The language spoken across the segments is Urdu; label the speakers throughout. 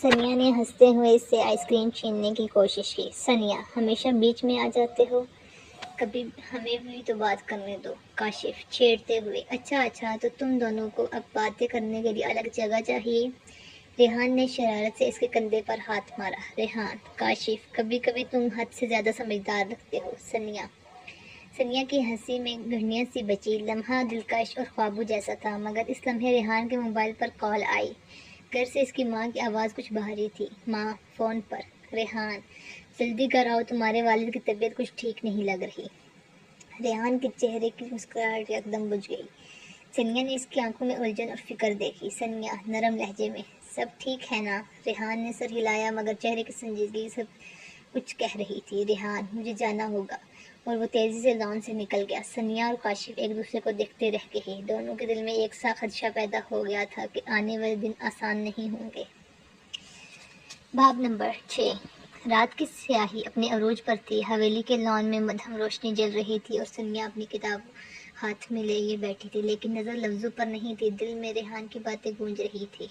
Speaker 1: سنیا نے ہنستے ہوئے اس سے آئس کریم چھیننے کی کوشش کی۔ سنیا، ہمیشہ بیچ میں آ جاتے ہو، کبھی ہمیں بھی تو بات کرنے دو۔ کاشف چھیڑتے ہوئے، اچھا تو تم دونوں کو اب باتیں کرنے کے لیے الگ جگہ چاہیے۔ ریحان نے شرارت سے اس کے کندھے پر ہاتھ مارا۔ ریحان، کاشف، کبھی کبھی تم حد سے زیادہ سمجھدار لگتے ہو۔ سنیا کی ہنسی میں گھڑیاں سی بچی۔ لمحہ دلکش اور خوابوں جیسا تھا، مگر اس لمحے ریحان کے موبائل پر کال آئی۔ گھر سے اس کی ماں کی آواز کچھ بھاری تھی۔ ماں، فون پر۔ ریحان، جلدی گھر آؤ، تمہارے والد کی طبیعت کچھ ٹھیک نہیں لگ رہی۔ ریحان کے چہرے کی مسکراہٹ یکدم بجھ گئی۔ سنیا نے اس کی آنکھوں میں الجھن اور فکر دیکھی۔ سنیا نرم لہجے میں، سب ٹھیک ہے نا؟ ریحان نے سر ہلایا، مگر چہرے کی سنجیدگی سب کچھ کہہ رہی تھی۔ ریحان، مجھے جانا ہوگا، اور وہ تیزی سے لان سے نکل گیا۔ سنیا اور کاشف ایک دوسرے کو دیکھتے رہ گئے۔ دونوں کے دل میں ایک سا خدشہ پیدا ہو گیا تھا کہ آنے والے دن آسان نہیں ہوں گے۔ باب نمبر 6۔ رات کی سیاہی اپنے عروج پر تھی۔ حویلی کے لان میں مدھم روشنی جل رہی تھی اور سنیا اپنی کتاب ہاتھ میں لیے بیٹھی تھی، لیکن نظر لفظوں پر نہیں تھی۔ دل میں ریحان کی باتیں گونج رہی تھی۔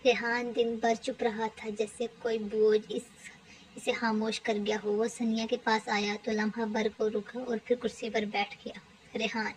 Speaker 1: ریحان دن بھر چپ رہا تھا، جیسے کوئی بوجھ اسے خاموش کر گیا ہو۔ وہ سنیا کے پاس آیا تو لمحہ بھر کو رکا اور پھر کرسی پر بیٹھ گیا۔ ریحان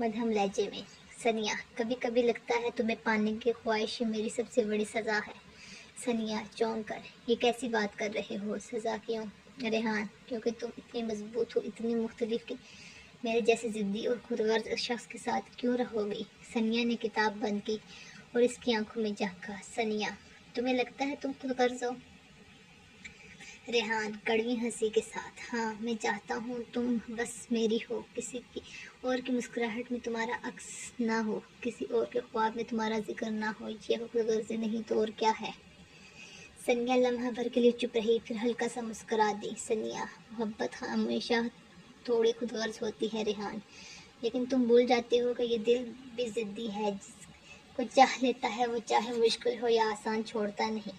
Speaker 1: مدھم لہجے میں، سنیا، کبھی کبھی لگتا ہے تمہیں پانے کی خواہش ہی میری سب سے بڑی سزا ہے۔ سنیا چونک کر، یہ کیسی بات کر رہے ہو؟ سزا کیوں؟ ریحان، کیونکہ تم اتنی مضبوط ہو، اتنی مختلف، کہ میرے جیسے ضدی اور خود غرض شخص کے ساتھ کیوں رہو گی؟ سنیا نے کتاب بند کی اور اس کی آنکھوں میں جھانکا۔ سنیا، تمہیں لگتا ہے تم خود غرض ہو؟ ریحان کڑوی ہنسی کے ساتھ، ہاں، میں چاہتا ہوں تم بس میری ہو، کسی کی اور کی مسکراہٹ میں تمہارا عکس نہ ہو، کسی اور کے خواب میں تمہارا ذکر نہ ہو۔ یہ خود غرضی نہیں تو اور کیا ہے؟ سنیا لمحہ بھر کے لیے چپ رہی، پھر ہلکا سا مسکرا دی۔ سنیا، محبت ہمیشہ تھوڑی خود غرض ہوتی ہے ریحان، لیکن تم بھول جاتے ہو کہ یہ دل بھی ضدی ہے، جس کو چاہ لیتا ہے وہ چاہے مشکل ہو یا آسان چھوڑتا نہیں۔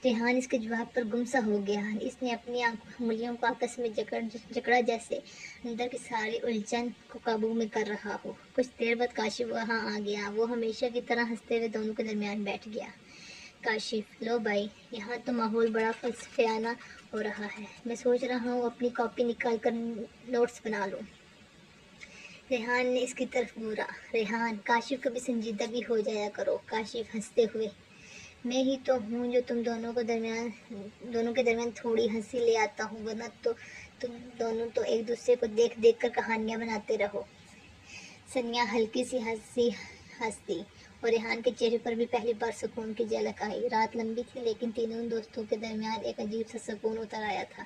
Speaker 1: ریحان اس کے جواب پر گم سا ہو گیا۔ اس نے اپنی انگلیوں کو آپس میں جکڑا، جیسے اندر کی ساری الجھن کو قابو میں کر رہا ہو۔ کچھ دیر بعد کاشف وہاں آ گیا۔ وہ ہمیشہ کی طرح ہنستے ہوئے دونوں کے درمیان بیٹھ گیا۔ کاشف، لو بھائی، یہاں تو ماحول بڑا فلسفیانہ ہو رہا ہے، میں سوچ رہا ہوں اپنی کاپی نکال کر نوٹس بنا لوں۔ ریحان نے اس کی طرف گھورا۔ ریحان، کاشف، کبھی سنجیدہ بھی ہو جایا کرو۔ کاشف ہنستے ہوئے، میں ہی تو ہوں جو تم دونوں کے درمیان تھوڑی ہنسی لے آتا ہوں، ورنہ تو تم دونوں تو ایک دوسرے کو دیکھ دیکھ کر کہانیاں بناتے رہو۔ سنیا ہلکی سی ہنسی ہنس دی اور ریحان کے چہرے پر بھی پہلی بار سکون کی جھلک آئی۔ رات لمبی تھی، لیکن تینوں دوستوں کے درمیان ایک عجیب سا سکون اتر آیا تھا،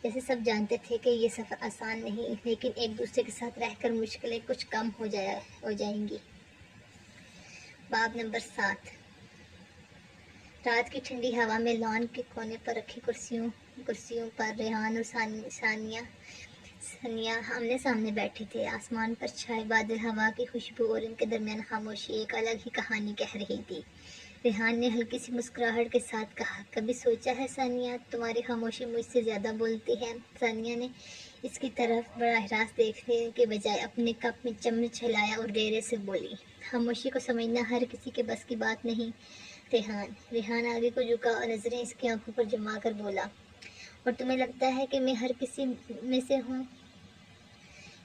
Speaker 1: جیسے سب جانتے تھے کہ یہ سفر آسان نہیں، لیکن ایک دوسرے کے ساتھ رہ کر مشکلیں کچھ کم ہو جائیں گی۔ باب نمبر 7۔ رات کی ٹھنڈی ہوا میں لان کے کونے پر رکھی کرسیوں پر ریحان اور سنیا آمنے سامنے بیٹھے تھے۔ آسمان پر چھائے بادل، ہوا کی خوشبو اور ان کے درمیان خاموشی ایک الگ ہی کہانی کہہ رہی تھی۔ ریحان نے ہلکی سی مسکراہٹ کے ساتھ کہا، کبھی سوچا ہے سانیہ، تمہاری خاموشی مجھ سے زیادہ بولتی ہے؟ سانیہ نے اس کی طرف براہ راست دیکھنے کے بجائے اپنے کپ میں چمچ ہلایا اور ڈیرے سے بولی، خاموشی کو سمجھنا ہر کسی کے بس کی بات نہیں ریحان آگے کو جھکا اور نظریں اس کی آنکھوں پر جما کر بولا، اور تمہیں لگتا ہے کہ میں ہر کسی میں سے ہوں؟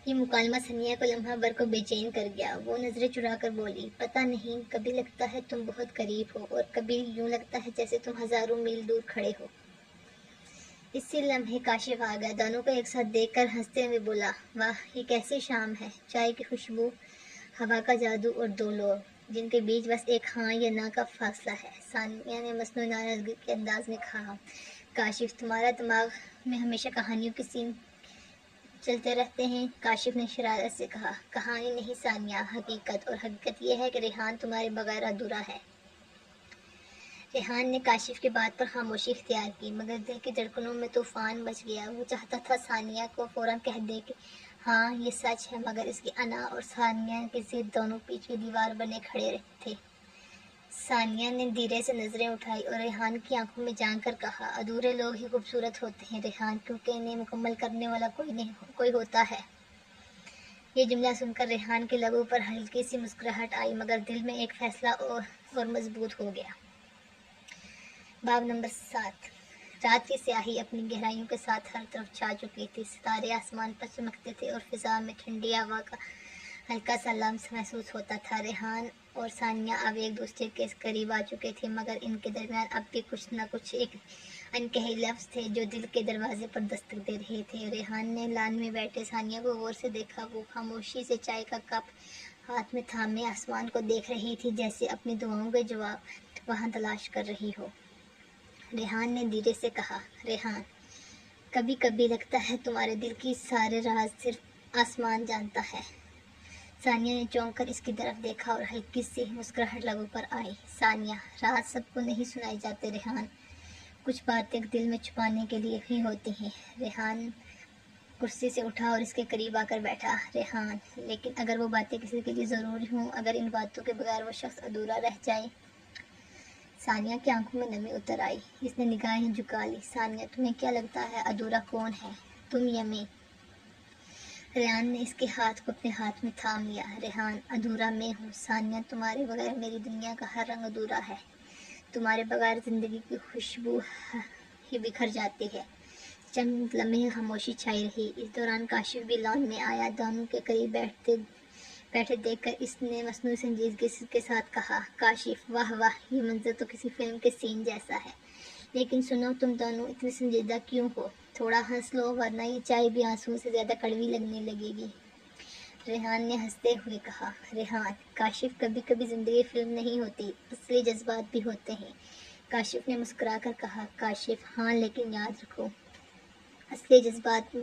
Speaker 1: یہ مکالمہ سنیا کو لمحہ بھر کو بے چین کر گیا۔ وہ نظریں چرا کر بولی، پتہ نہیں، کبھی لگتا ہے تم بہت قریب ہو، اور کبھی یوں لگتا ہے جیسے تم ہزاروں میل دور کھڑے ہو۔ اسی لمحے کاشف آ گیا۔ دونوں کو ایک ساتھ دیکھ کر ہنستے ہوئے بولا، واہ، یہ کیسی شام ہے! چائے کی خوشبو، ہوا کا جادو اور دو لوگ جن کے بیچ بس ایک ہاں یا نہ کا فاصلہ ہے۔ ثانیہ نے مصنوعی ناراضگی کے انداز میں کہا، کاشف، تمہارا دماغ میں ہمیشہ کہانیوں کے سین چلتے رہتے ہیں؟ کاشف نے شرارت سے کہا، کہانی نہیں ثانیہ، حقیقت، اور حقیقت یہ ہے کہ ریحان تمہارے بغیر ادھورا ہے۔ ریحان نے کاشف کی بات پر خاموشی اختیار کی، مگر دل کی دھڑکنوں میں طوفان مچ گیا۔ وہ چاہتا تھا ثانیہ کو فوراً کہہ دے کہ ہاں، یہ سچ ہے، مگر اس کی انا اور ثانیہ کی ضد دونوں پیچھے دیوار بنے کھڑے تھے۔ ثانیہ نے دھیرے سے نظریں اٹھائی اور ریحان کی آنکھوں میں جھانک کر کہا، ادھورے لوگ ہی خوبصورت ہوتے ہیں ریحان، کیونکہ انہیں مکمل کرنے والا کوئی ہوتا ہے۔ یہ جملہ سن کر ریحان کے لبوں پر ہلکی سی مسکراہٹ آئی، مگر دل میں ایک فیصلہ اور مضبوط ہو گیا۔ باب نمبر 7۔ رات کی سیاہی اپنی گہرائیوں کے ساتھ ہر طرف چھا چکی تھی، ستارے آسمان پر چمکتے تھے اور فضا میں ٹھنڈی ہوا کا ہلکا سا لمس محسوس ہوتا تھا۔ ریحان اور ثانیہ اب ایک دوسرے کے قریب آ چکے تھے، مگر ان کے درمیان اب بھی کچھ نہ کچھ ایک انکہے لفظ تھے جو دل کے دروازے پر دستک دے رہے تھے۔ ریحان نے لان میں بیٹھے ثانیہ کو غور سے دیکھا، وہ خاموشی سے چائے کا کپ ہاتھ میں تھامے آسمان کو دیکھ رہی تھی، جیسے اپنی دعاؤں کے جواب وہاں تلاش کر رہی ہو۔ ریحان نے دھیرے سے کہا، ریحان، کبھی کبھی لگتا ہے تمہارے دل کی سارے راز صرف آسمان جانتا ہے۔ ثانیہ نے چونک کر اس کی طرف دیکھا اور ہلکی سی مسکراہٹ لبوں پر آئی۔ ثانیہ، راز سب کو نہیں سنائے جاتے ریحان، کچھ باتیں دل میں چھپانے کے لیے ہی ہوتی ہیں۔ ریحان کرسی سے اٹھا اور اس کے قریب آ کر بیٹھا۔ ریحان، لیکن اگر وہ باتیں کسی کے لیے ضروری ہوں، اگر ان باتوں کے بغیر وہ شخص ادھورا رہ جائے۔ ثانیہ کی آنکھوں میں نمی اتر آئی، اس نے نگاہیں جھکا لی۔ ثانیہ، تمہیں کیا لگتا ہے ادھورا کون ہے، تم یا میں؟ ریحان نے اس کے ہاتھ کو اپنے ہاتھ میں تھام لیا۔ ریحان، ادھورا میں ہوں ثانیہ، تمہارے بغیر میری دنیا کا ہر رنگ ادھورا ہے، تمہارے بغیر زندگی کی خوشبو ہی بکھر جاتی ہے۔ چند لمحے خاموشی چھائی رہی، اس دوران کاشف بھی لان میں آیا۔ دونوں کے قریب بیٹھے دیکھ کر اس نے مصنوعی سنجیدگی کے ساتھ کہا، کاشف، واہ واہ، یہ منظر تو کسی فلم کے سین جیسا ہے، لیکن سنو، تم دونوں اتنے سنجیدہ کیوں ہو؟ تھوڑا ہنس لو ورنہ یہ چائے بھی آنسوؤں سے زیادہ کڑوی لگنے لگے گی۔ ریحان نے ہنستے ہوئے کہا، ریحان، کاشف، کبھی کبھی زندگی فلم نہیں ہوتی، اصلی جذبات بھی ہوتے ہیں۔ کاشف نے مسکرا کر کہا، کاشف، ہاں، لیکن یاد رکھو، اصلی جذبات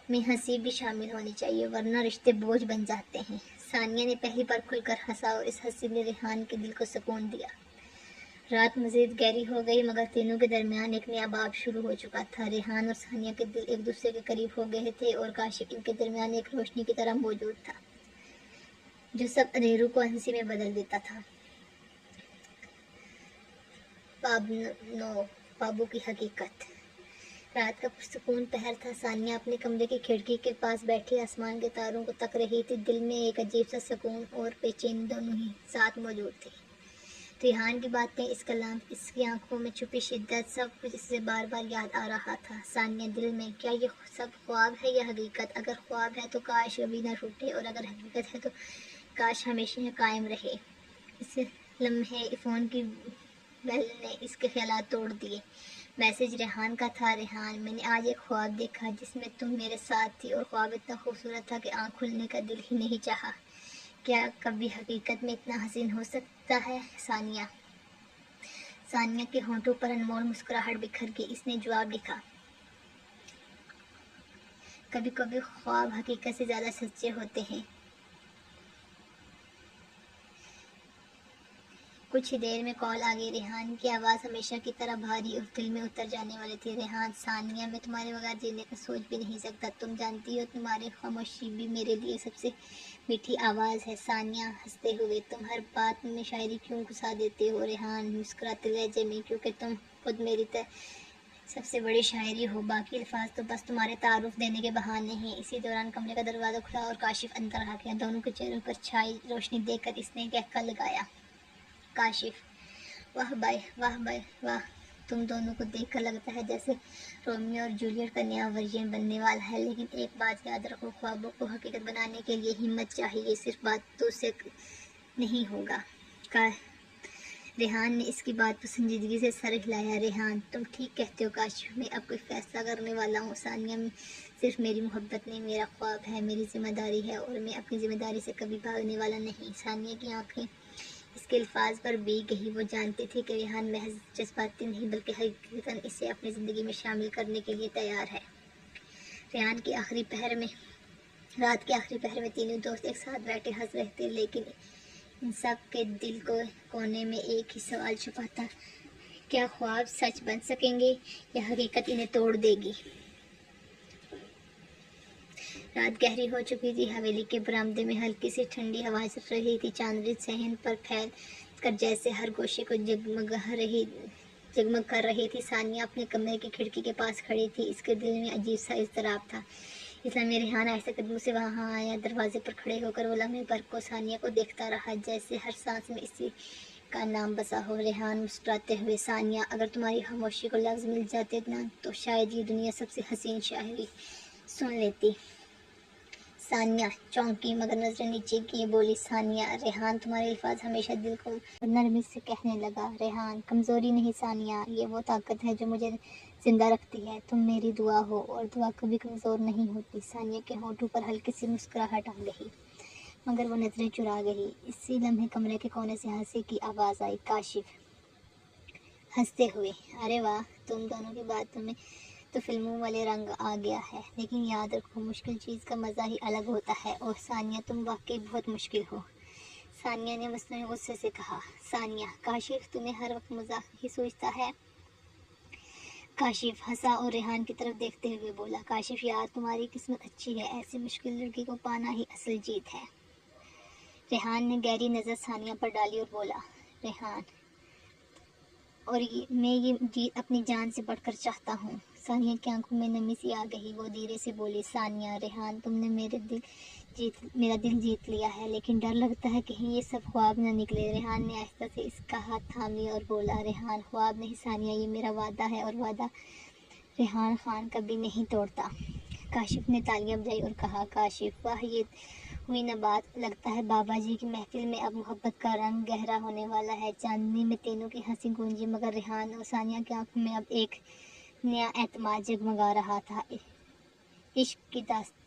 Speaker 1: میں ہنسی بھی شامل ہونی چاہیے، ورنہ رشتے بوجھ بن جاتے ہیں۔ ثانیہ نے پہلی بار کھل کر ہنسا اور اس ہنسی نے ریحان کے دل کو سکون دیا۔ رات مزید گہری ہو گئی، مگر تینوں کے درمیان ایک نیا باب شروع ہو چکا تھا۔ ریحان اور ثانیہ کے دل ایک دوسرے کے قریب ہو گئے تھے اور کاشف ان کے درمیان ایک روشنی کی طرح موجود تھا جو سب اندھیروں کو ہنسی میں بدل دیتا تھا۔ باب 9۔ خوابوں کی حقیقت۔ رات کا پرسکون پہر تھا۔ ثانیہ اپنے کمرے کی کھڑکی کے پاس بیٹھی آسمان کے تاروں کو تک رہی تھی، دل میں ایک عجیب سا سکون اور بے چینی دونوں ہی ساتھ موجود تھے۔ ریحان کی باتیں، اس کلام، اس کی آنکھوں میں چھپی شدت، سب کچھ اسے بار بار یاد آ رہا تھا۔ ثانیہ دل میں، کیا یہ سب خواب ہے یا حقیقت؟ اگر خواب ہے تو کاش کبھی نہ ٹوٹے، اور اگر حقیقت ہے تو کاش ہمیشہ قائم رہے۔ اس لمحے فون کی بیل نے اس کے خیالات توڑ دیے۔ میسج ریحان کا تھا، ریحان، میں نے آج ایک خواب دیکھا جس میں تم میرے ساتھ تھی، اور خواب اتنا خوبصورت تھا کہ آنکھ کھلنے کا دل ہی نہیں چاہا۔ کیا کبھی حقیقت میں اتنا حسین ہو سکتا ہے؟ ثانیہ۔ ثانیہ کے ہونٹوں پر انمول مسکراہٹ بکھر گئی، اس نے جواب لکھا، کبھی کبھی خواب حقیقت سے زیادہ سچے ہوتے ہیں۔ کچھ ہی دیر میں کال آ گئی۔ ریحان کی آواز ہمیشہ کی طرح بھاری اور دل میں اتر جانے والی تھی۔ ریحان، ثانیہ، میں تمہارے بغیر جینے کا سوچ بھی نہیں سکتا، تم جانتی ہو تمہاری خاموشی بھی میرے لیے سب سے میٹھی آواز ہے۔ ثانیہ ہنستے ہوئے، تم ہر بات میں شاعری کیوں گھسا دیتے ہو؟ ریحان مسکراتے لہجے میں، کیونکہ تم خود میری سب سے بڑی شاعری ہو، باقی الفاظ تو بس تمہارے تعارف دینے کے بہانے ہیں۔ اسی دوران کمرے کا دروازہ کھلا اور کاشف اندر آ گیا۔ دونوں کے چہروں پر چھائی روشنی دیکھ کر اس نے کہکا لگایا، کاشف، واہ بھائی، واہ بھائی، واہ، تم دونوں کو دیکھ کر لگتا ہے جیسے رومیو اور جولیٹ کا نیا ورژن بننے والا ہے، لیکن ایک بات یاد رکھو، خوابوں کو حقیقت بنانے کے لیے ہمت چاہیے، صرف باتوں سے نہیں ہوگا۔ ریحان نے اس کی بات پر سنجیدگی سے سر ہلایا۔ ریحان، تم ٹھیک کہتے ہو کاشف، میں اب کوئی فیصلہ کرنے والا ہوں۔ ثانیہ صرف میری محبت نہیں، میرا خواب ہے، میری ذمہ داری ہے، اور میں اپنی ذمہ داری سے کبھی بھاگنے والا نہیں۔ ثانیہ کی آنکھیں اس کے الفاظ پر بھیگ گئی، وہ جانتی تھی کہ ریحان محض جذباتی نہیں بلکہ حقیقتاً اسے اپنی زندگی میں شامل کرنے کے لیے تیار ہے۔ ریحان کے آخری پہر میں، رات کے آخری پہر میں تینوں دوست ایک ساتھ بیٹھے ہنس رہے تھے، لیکن ان سب کے دل کو کونے میں ایک ہی سوال چھپا تھا، کیا خواب سچ بن سکیں گے یا حقیقت انہیں توڑ دے گی؟ رات گہری ہو چکی تھی، حویلی کے برآمدے میں ہلکی سی ٹھنڈی ہوا چل رہی تھی، چاندنی صحن پر پھیل کر جیسے ہر گوشے کو جگمگ کر رہی تھی۔ ثانیہ اپنے کمرے کی کھڑکی کے پاس کھڑی تھی، اس کے دل میں عجیب سا اضطراب تھا۔ اس لمحے ریحان آہستہ قدموں سے وہاں آیا، دروازے پر کھڑے ہو کر وہ لمحے بھر کو ثانیہ کو دیکھتا رہا، جیسے ہر سانس میں اسی کا نام بسا ہو۔ ریحان مسکراتے ہوئے، ثانیہ اگر تمہاری خاموشی کو لفظ مل جاتے نا تو شاید یہ دنیا سب سے حسین شاعری سن لیتی۔ ثانیہ چونکی مگر نظریں نیچے کیے بولی، ثانیہ ریحان تمہارے الفاظ ہمیشہ دل کو نرمی سے کہنے لگا۔ ریحان کمزوری نہیں ثانیہ، یہ وہ طاقت ہے جو مجھے زندہ رکھتی ہے۔ تم میری دعا ہو اور دعا کبھی کمزور نہیں ہوتی۔ ثانیہ کے ہونٹوں پر ہلکی سی مسکراہٹ آ گئی مگر وہ نظریں چرا گئی۔ اسی لمحے کمرے کے کونے سے ہنسی کی آواز آئی۔ کاشف ہنستے ہوئے، ارے واہ، تم دونوں کی باتوں میں تو فلموں والے رنگ آ گیا ہے، لیکن یاد رکھو مشکل چیز کا مزہ ہی الگ ہوتا ہے، اور ثانیہ تم واقعی بہت مشکل ہو۔ ثانیہ نے مصنوعی غصے سے کہا۔ ثانیہ کاشف تمہیں ہر وقت مزاح ہی سوچتا ہے؟ کاشف ہنسا اور ریحان کی طرف دیکھتے ہوئے بولا، کاشف یار تمہاری قسمت اچھی ہے، ایسی مشکل لڑکی کو پانا ہی اصل جیت ہے۔ ریحان نے گہری نظر ثانیہ پر ڈالی اور بولا، ریحان اور میں یہ جیت اپنی جان سے بڑھ کر چاہتا ہوں۔ ثانیہ کی آنکھوں میں نمی سی آ گئی، وہ دھیرے سے بولی، ثانیہ ریحان تم نے میرا دل جیت لیا ہے، لیکن ڈر لگتا ہے کہیں یہ سب خواب نہ نکلے۔ ریحان نے آہستہ سے اس کا ہاتھ تھام لیا اور بولا، ریحان خواب نہیں ثانیہ، یہ میرا وعدہ ہے، اور وعدہ ریحان خان کبھی نہیں توڑتا۔ کاشف نے تالیاں بجائی اور کہا، کاشف واہ، یہ ہوئی نہ بات، لگتا ہے بابا جی کی محفل میں اب محبت کا رنگ گہرا ہونے والا ہے۔ چاندنی میں تینوں کی ہنسی گونجی مگر ریحان اور ثانیہ کی آنکھوں میں اب ایک نیا اعتماد جگمگا رہا تھا۔ عشق کی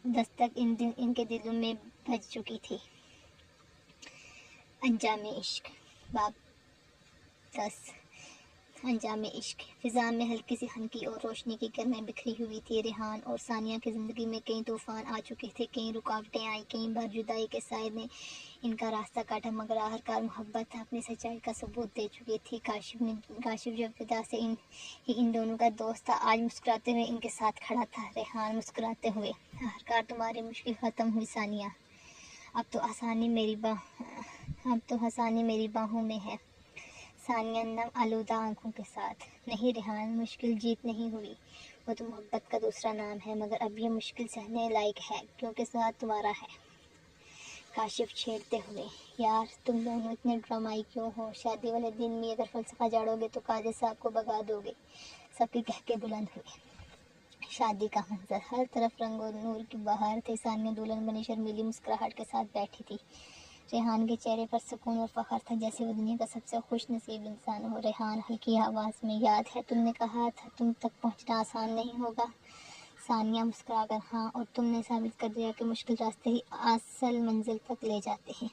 Speaker 1: دستک ان کے دلوں میں بج چکی تھی۔ انجام عشق، باب 10۔ انجام عشق۔ فضا میں ہلکی سی ہنکی اور روشنی کی کرنیں بکھری ہوئی تھی۔ ریحان اور ثانیہ کی زندگی میں کئی طوفان آ چکے تھے، کئی رکاوٹیں آئیں، کئی بار جدائی کے سائے نے ان کا راستہ کاٹا، مگر آخرکار محبت اپنی سچائی کا ثبوت دے چکی تھی۔ کاشف جو ابتدا سے ان دونوں کا دوست تھا، آج مسکراتے ہوئے ان کے ساتھ کھڑا تھا۔ ریحان مسکراتے ہوئے، آخرکار تمہاری مشکل ختم ہوئی ثانیہ، اب تو آسانی میری باہوں میں ہے۔ ثانیہ نم آلودہ آنکھوں کے ساتھ، نہیں ریحان، مشکل جیت نہیں ہوئی، وہ تو محبت کا دوسرا نام ہے، مگر اب یہ مشکل سہنے لائق ہے کیونکہ ساتھ تمہارا ہے۔ کاشف چھیڑتے ہوئے، یار تم دونوں اتنے ڈرامائی کیوں ہو؟ شادی والے دن میں اگر فلسفہ جاڑو گے تو قاضی صاحب کو بگا دو گے۔ سب کے کہکے بلند ہوئے۔ شادی کا منظر، ہر طرف رنگ اور نور کی بہار تھی۔ ثانیہ دلہن بنی شرمیلی مسکراہٹ کے ساتھ بیٹھی تھی۔ ریحان کے چہرے پر سکون اور فخر تھا، جیسے وہ دنیا کا سب سے خوش نصیب انسان ہو۔ ریحان ہلکی آواز میں، یاد ہے تم نے کہا تھا تم تک پہنچنا آسان نہیں ہوگا؟ ثانیہ مسکرا کر، ہاں، اور تم نے ثابت کر دیا کہ مشکل راستے ہی اصل منزل تک لے جاتے ہیں۔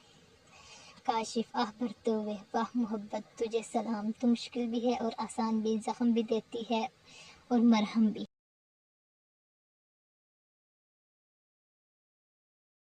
Speaker 1: کاشف آہ بھرتے ہوئے، واہ محبت، تجھے سلام، تو مشکل بھی ہے اور آسان بھی، زخم بھی دیتی ہے اور مرہم بھی۔